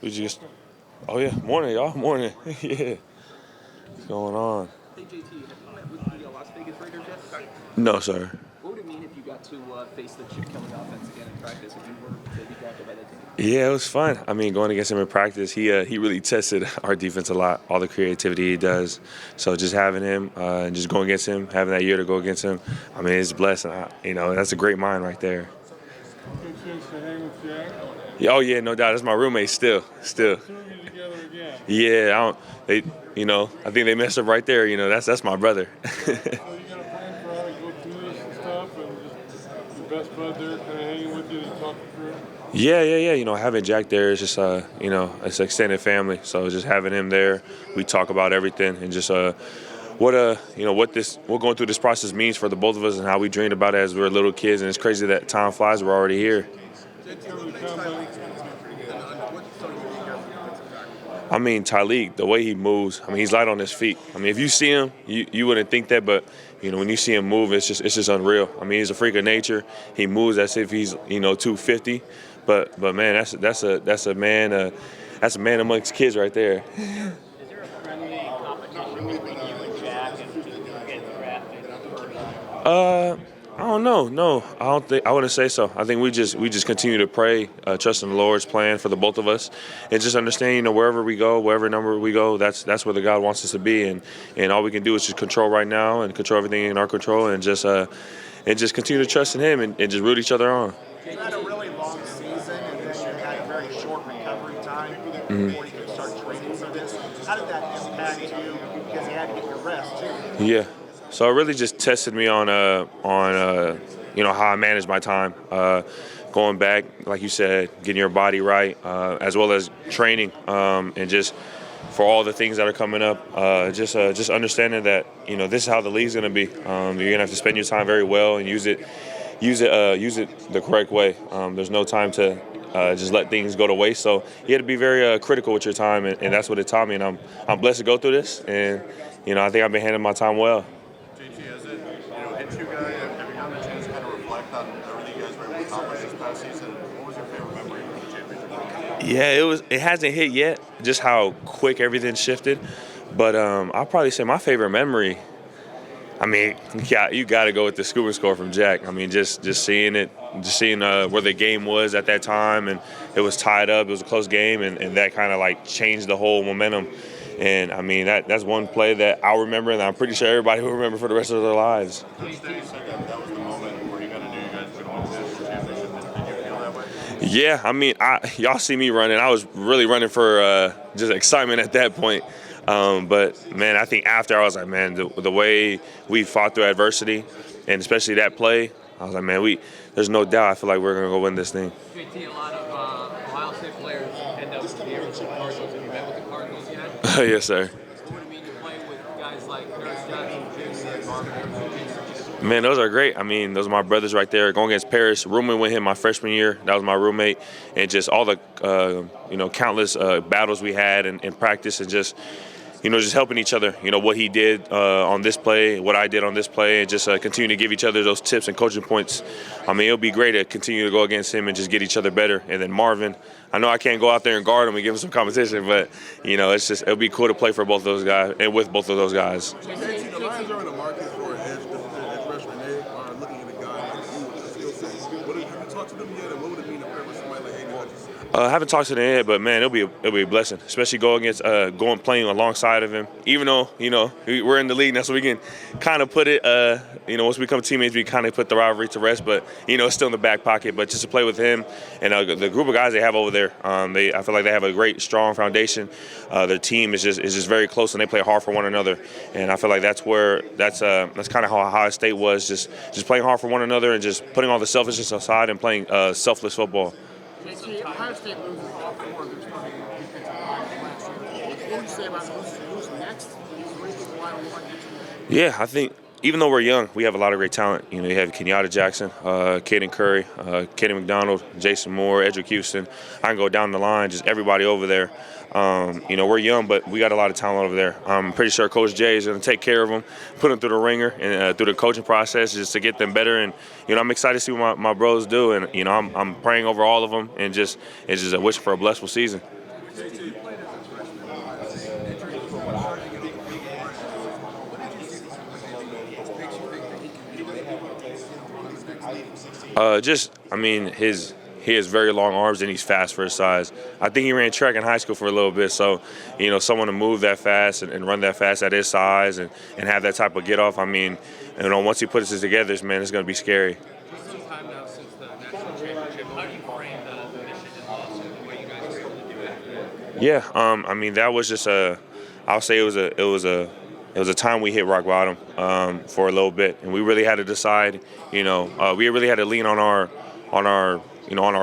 We just, oh yeah, morning, y'all, morning. Yeah, what's going on? Hey JT, have you met with the Las Vegas Raiders yet? No, sir. What would it mean if you got to face the chip killing offense again in practice if you were to be drafted by that team? Yeah, it was fun. I mean, going against him in practice, he really tested our defense a lot, all the creativity he does. So just having him and just going against him, having that year to go against him, I mean, it's a blessing. That's a great mind right there. Good chance to hang with Jack. Yeah, oh yeah, no doubt. That's my roommate still. Soon get together again. Yeah, I think they messed up right there. That's my brother. So you got a plan for how to go through this and stuff, and just your best bud there kind of hanging with you to talk through? Yeah. Having Jack there is just, it's extended family. So just having him there, we talk about everything and just what going through this process means for the both of us and how we dreamed about it as we were little kids. And it's crazy that time flies. We're already here. I mean, Tyleek, the way he moves, I mean, he's light on his feet. I mean, if you see him, you wouldn't think that, but when you see him move, it's just unreal. I mean, he's a freak of nature. He moves as if he's 250, but man, that's a man amongst kids right there. Is there a friendly competition between you and Jack and getting drafted? I don't know. No, I wouldn't say so. I think we just continue to pray, trust in the Lord's plan for the both of us, and just understand, wherever we go, wherever number we go, that's where the God wants us to be, and all we can do is just control right now and control everything in our control, and just continue to trust in Him and just root each other on. You had a really long season, and then you had a very short recovery time before you could start training for this. How did that impact you? Because you had to get your rest too. Yeah. So it really just tested me on how I manage my time, going back, like you said, getting your body right, as well as training, and just for all the things that are coming up, just understanding that this is how the league's going to be. You're going to have to spend your time very well and use it the correct way. There's no time to just let things go to waste. So you had to be very critical with your time, and that's what it taught me. And I'm blessed to go through this, and I think I've been handling my time well. JT, has it hit you guys? Have you gotten a chance to kind of reflect on everything you guys were able to accomplish this past season? What was your favorite memory from the championship? Yeah, it hasn't hit yet, just how quick everything shifted. But I'll probably say my favorite memory, I mean, you got to go with the scuba score from Jack. I mean, just seeing it, seeing where the game was at that time, and it was tied up. It was a close game, and that kind of changed the whole momentum. And I mean, that's one play that I'll remember, and I'm pretty sure everybody will remember for the rest of their lives. You said that was the moment where you kind of knew you guys were going to win this championship. Did you feel that way? Yeah, I mean, y'all see me running. I was really running for just excitement at that point. But man, I think after I was like, man, the way we fought through adversity, and especially that play, I was like, man, there's no doubt. I feel like we're gonna go win this thing. JT, a lot of Ohio State players end up here with the Cardinals. Have you met with the Cardinals yet? Yes, sir. What would it mean to play with guys like Paris Johnson Jr. and Marvin Harrison Jr.? Man, those are great. I mean, those are my brothers right there. Going against Paris, rooming with him my freshman year. That was my roommate, and just all the countless battles we had in practice, and just helping each other. What he did on this play, what I did on this play, and just continue to give each other those tips and coaching points. I mean, it'll be great to continue to go against him and just get each other better. And then Marvin, I know I can't go out there and guard him and give him some competition, but it'll be cool to play for both of those guys and with both of those guys. JT, the Lions are in the market for an edge freshman. They are looking at a guy like you with a skill set. Have you talked to them yet, and what would it mean to play with somebody like Aiden Hutchinson? I haven't talked to them yet, but man, it'll be a blessing, especially playing alongside of him. Even though we're in the league now, so we can kind of put it. Once we become teammates, we kind of put the rivalry to rest. But it's still in the back pocket. But just to play with him and the group of guys they have over there, I feel like they have a great, strong foundation. Their team is just very close, and they play hard for one another. And I feel like that's kind of how Ohio State was, just playing hard for one another and just putting all the selfishness aside and playing selfless football. JT, Ohio State loses all four of their starting defensive linemen last year. What would you say about who's next? Yeah, I think even though we're young, we have a lot of great talent. You have Kenyatta Jackson, Caden Curry, Kaden McDonald, Jason Moore, Edric Houston. I can go down the line, just everybody over there. You know, we're young, but we got a lot of talent over there. I'm pretty sure Coach Jay is going to take care of them, put them through the ringer and through the coaching process just to get them better. And, you know, I'm excited to see what my bros do. And, you know, I'm praying over all of them and it's just a wish for a blessful season. He has very long arms and he's fast for his size. I think he ran track in high school for a little bit, so, you know, someone to move that fast and run that fast at his size and have that type of get off, I mean, you know, once he puts this together, man, it's going to be scary. Some time now since the national championship. How do you frame the Michigan loss and the way you guys were able to do it? Yeah, I mean, that was just I'll say it was a time we hit rock bottom for a little bit, and we really had to decide. You know, we really had to lean on our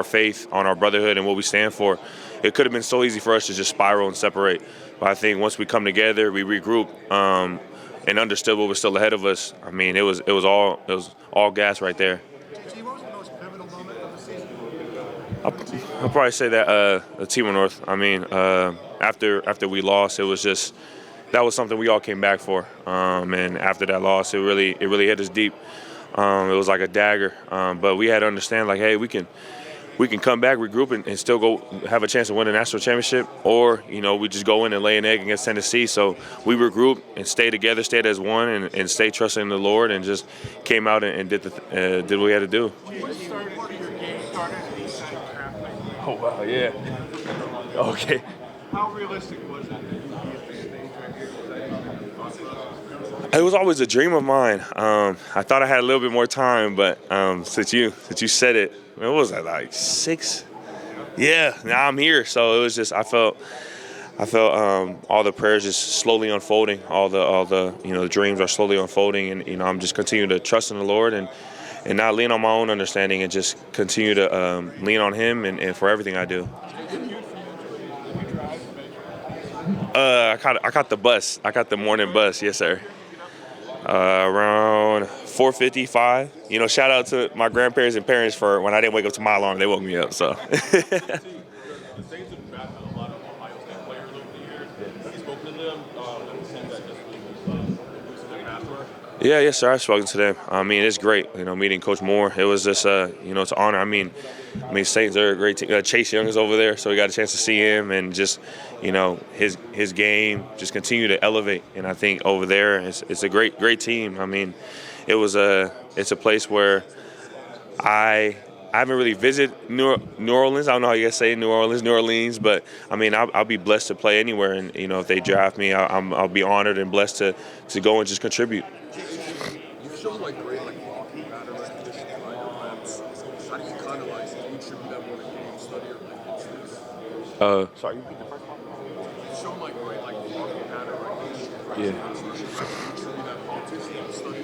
faith, on our brotherhood, and what we stand for. It could have been so easy for us to just spiral and separate, but I think once we come together, we regroup and understood what was still ahead of us. I mean, it was all gas right there. JT, what was the most pivotal moment of the season? I'll probably say that the Team North. I mean, after we lost, it was just. That was something we all came back for, and after that loss, it really hit us deep. It was like a dagger, but we had to understand, like, hey, we can come back, regroup, and still go have a chance to win a national championship, or, you know, we just go in and lay an egg against Tennessee. So we regrouped and stayed together, stayed as one, and stayed trusting in the Lord, and just came out and did what we had to do. What started your game started at East Side Traffic? Oh wow, yeah. Okay. How realistic was it that you would be at this stage right here? It was always a dream of mine. I thought I had a little bit more time, but since you said it, what was that, like 6? Yeah, now I'm here. So it was just I felt all the prayers just slowly unfolding. All the you know, the dreams are slowly unfolding, and, you know, I'm just continuing to trust in the Lord and not lean on my own understanding, and just continue to lean on Him and for everything I do. I caught the bus. I caught the morning bus. Yes, sir. Around 4:55. You know, shout out to my grandparents and parents for when I didn't wake up to my alarm. They woke me up. So. The Saints have drafted a lot of Ohio State players over the years. Have you spoken to them? It seems that this week was losing their afterward. Yeah, yes, sir. I've spoken to them. I mean, it's great, you know, meeting Coach Moore. It was just, you know, it's an honor. I mean, Saints are a great team. Chase Young is over there, so we got a chance to see him and just, you know, his game just continue to elevate. And I think over there, it's a great team. I mean, it's a place where I haven't really visited New Orleans. I don't know how you guys say New Orleans, but I mean, I'll be blessed to play anywhere. And, you know, if they draft me, I'll be honored and blessed to go and just contribute. You've shown like great like blocking pattern recognition. How do you kind of like attribute that more to game study or like Sorry, you repeat the first one? You've shown like great like blocking pattern recognition. Yeah. Attribute that more to game study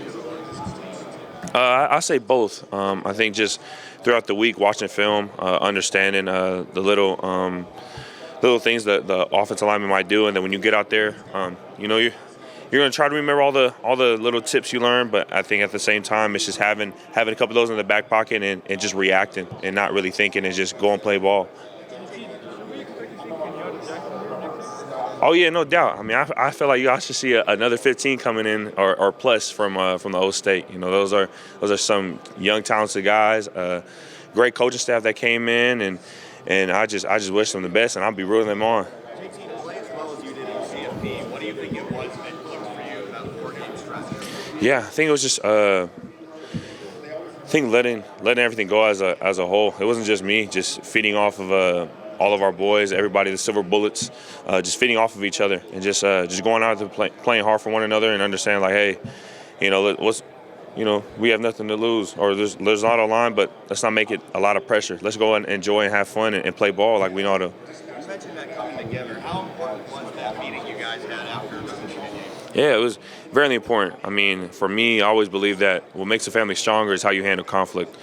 or I say both. I think just throughout the week, watching film, understanding the little things that the offensive lineman might do, and then when you get out there, you know, you're going to try to remember all the little tips you learn, but I think at the same time, it's just having a couple of those in the back pocket and just reacting and not really thinking and just go and play ball. Oh yeah, no doubt. I mean, I feel like you guys should see another 15 coming in or plus from the Ohio State. You know, those are some young talented guys, great coaching staff that came in, and I just wish them the best, and I'll be rooting them on. JT, to play as well as you did in CFP, what do you think it was that clicked for you about 4-game stretch? Yeah, I think it was just letting everything go as a whole. It wasn't just me, just feeding off of all of our boys, everybody, the silver bullets, just feeding off of each other and just going out to playing hard for one another and understand, like, hey, you know, we have nothing to lose, or there's a lot on line, but let's not make it a lot of pressure. Let's go and enjoy and have fun and play ball like we know how to. You mentioned that coming together. How important was that meeting you guys had after the Michigan game? Yeah, it was very important. I mean, for me, I always believe that what makes a family stronger is how you handle conflict.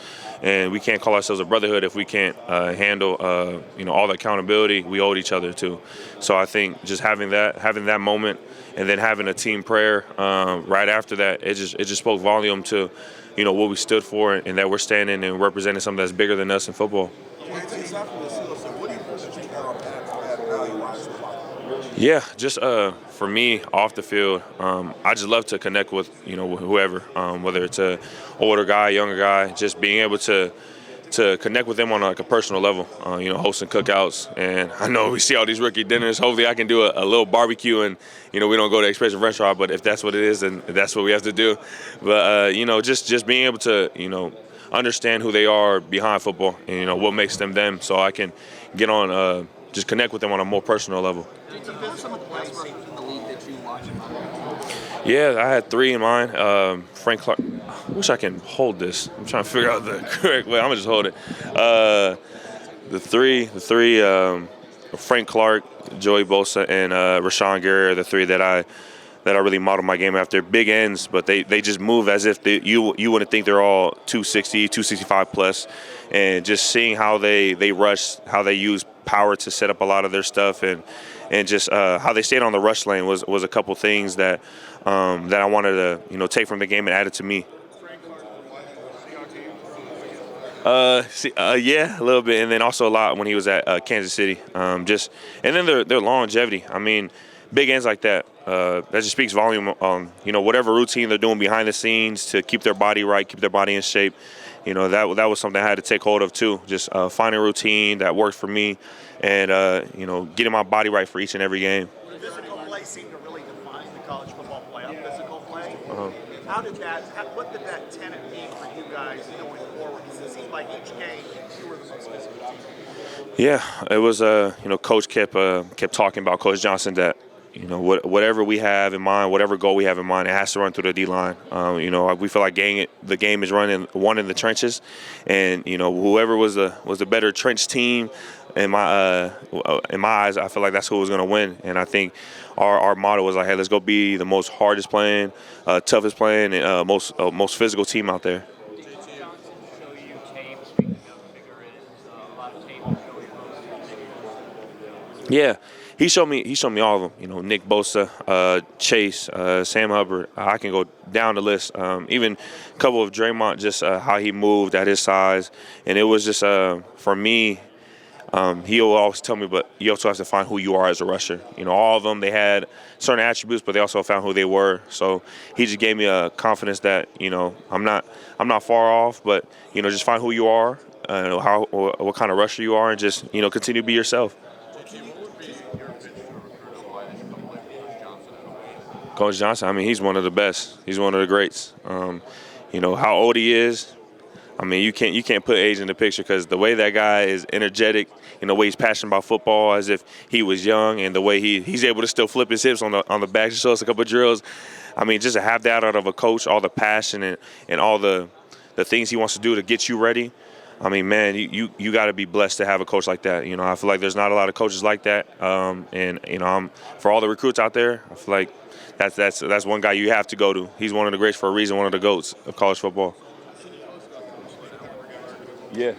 And we can't call ourselves a brotherhood if we can't handle, you know, all the accountability we owe each other to. So I think just having that moment, and then having a team prayer right after that, it just spoke volume to, you know, what we stood for, and that we're standing and representing something that's bigger than us in football. Aside from the skill set, what do you think that you add value-wise to Yeah, just for me off the field, I just love to connect with whoever, whether it's a older guy, younger guy, just being able to connect with them on like a personal level. Hosting cookouts, and I know we see all these rookie dinners. Hopefully, I can do a little barbecue, and we don't go to expensive restaurant, but if that's what it is, then that's what we have to do. But just being able to understand who they are behind football, and what makes them them, so I can get on just connect with them on a more personal level. JT, who are some of the best rushers in the league that you watch? Yeah, I had 3 in mind. Frank Clark. I wish I can hold this. I'm trying to figure out the correct way. I'm gonna just hold it. The three. Frank Clark, Joey Bosa, and Rashawn Gary are the 3 that I really model my game after. Big ends, but they just move as if you wouldn't think they're all 260, 265 plus. And just seeing how they rush, how they use power to set up a lot of their stuff, and just how they stayed on the rush lane was a couple things that I wanted to take from the game and add it to me. Yeah, a little bit, and then also a lot when he was at Kansas City. And then their longevity. I mean, big ends like that. That just speaks volume on whatever routine they're doing behind the scenes to keep their body right, keep their body in shape. That was something I had to take hold of too. Just finding a routine that worked for me, and getting my body right for each and every game. Physical play seemed to really define the college football playoff. Physical play. Uh-huh. What did that tenet mean for you guys going forward? Because it seemed like each game you were the most physical team. Yeah, it was. Coach kept talking about Coach Johnson that whatever we have in mind, whatever goal we have in mind, it has to run through the D-line. We feel like the game is won in the trenches, and whoever was the better trench team, in my eyes, I feel like that's who was going to win. And I think our motto was like, hey, let's go be the most hardest playing, toughest playing, and most physical team out there. JT Johnson show you tape, speaking of bigger ends, a lot of tape to show you. Yeah, he showed me all of them. Nick Bosa, Chase, Sam Hubbard. I can go down the list. Even a couple of Draymond, just how he moved at his size, and it was just for me. He'll always tell me, but you also have to find who you are as a rusher. All of them, they had certain attributes, but they also found who they were. So he just gave me a confidence that I'm not far off, but just find who you are, what kind of rusher you are, and just continue to be yourself. Coach Johnson, I mean, he's one of the best. He's one of the greats. How old he is, I mean, you can't put age in the picture, because the way that guy is energetic, the way he's passionate about football as if he was young, and the way he's able to still flip his hips on the back to show us a couple of drills. I mean, just to have that out of a coach, all the passion and all the things he wants to do to get you ready. I mean, man, you got to be blessed to have a coach like that. I feel like there's not a lot of coaches like that. And for all the recruits out there, I feel like that's one guy you have to go to. He's one of the greats for a reason, one of the GOATs of college football. Yeah.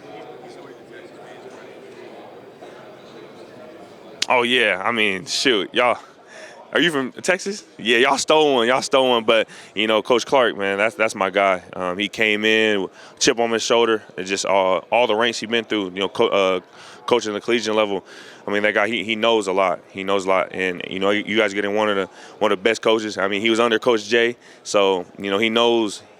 Oh, yeah. I mean, shoot, y'all. Are you from Texas? Yeah, y'all stole one. But, Coach Clark, man, that's my guy. He came in, chip on his shoulder, and just all the ranks he's been through, coaching the collegiate level. I mean, that guy, he knows a lot. He knows a lot. And, you guys getting one of the best coaches. I mean, he was under Coach J, so,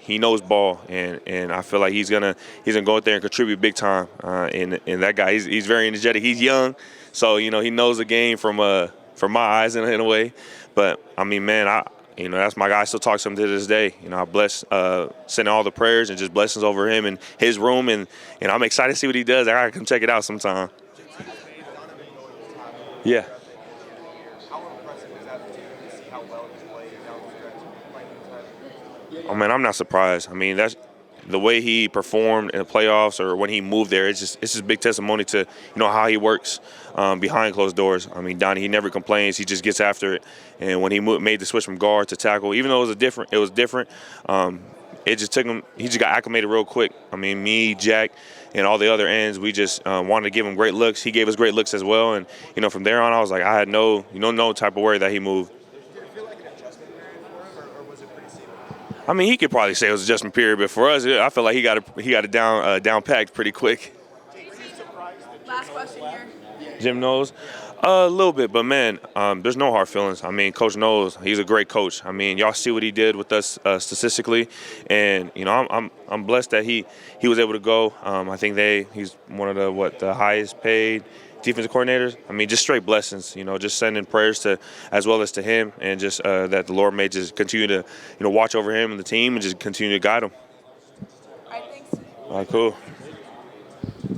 he knows ball, and I feel like he's gonna go out there and contribute big time. And that guy, he's very energetic. He's young, so he knows the game from my eyes in a way. But I mean, man, that's my guy. I still talk to him to this day. I bless sending all the prayers and just blessings over him and his room, and I'm excited to see what he does. I gotta come check it out sometime. Yeah. Oh man, I'm not surprised. I mean, that's the way he performed in the playoffs, or when he moved there. It's just big testimony to how he works behind closed doors. I mean, Donnie, he never complains. He just gets after it. And when he made the switch from guard to tackle, even though it was different. It just took him. He just got acclimated real quick. I mean, me, Jack, and all the other ends, we just wanted to give him great looks. He gave us great looks as well. And from there on, I was like, I had no type of worry that he moved. I mean, he could probably say it was an adjustment period, but for us, I feel like he got it down packed pretty quick. Last question here. Jim knows. A little bit, but man, there's no hard feelings. I mean, Coach knows he's a great coach. I mean, y'all see what he did with us statistically, and you know, I'm blessed that he was able to go. I think he's one of the highest paid defensive coordinators. I mean, just straight blessings. You know, just sending prayers to as well as to him, and just that the Lord may just continue to watch over him and the team, and just continue to guide him. All right, thanks. All right, cool.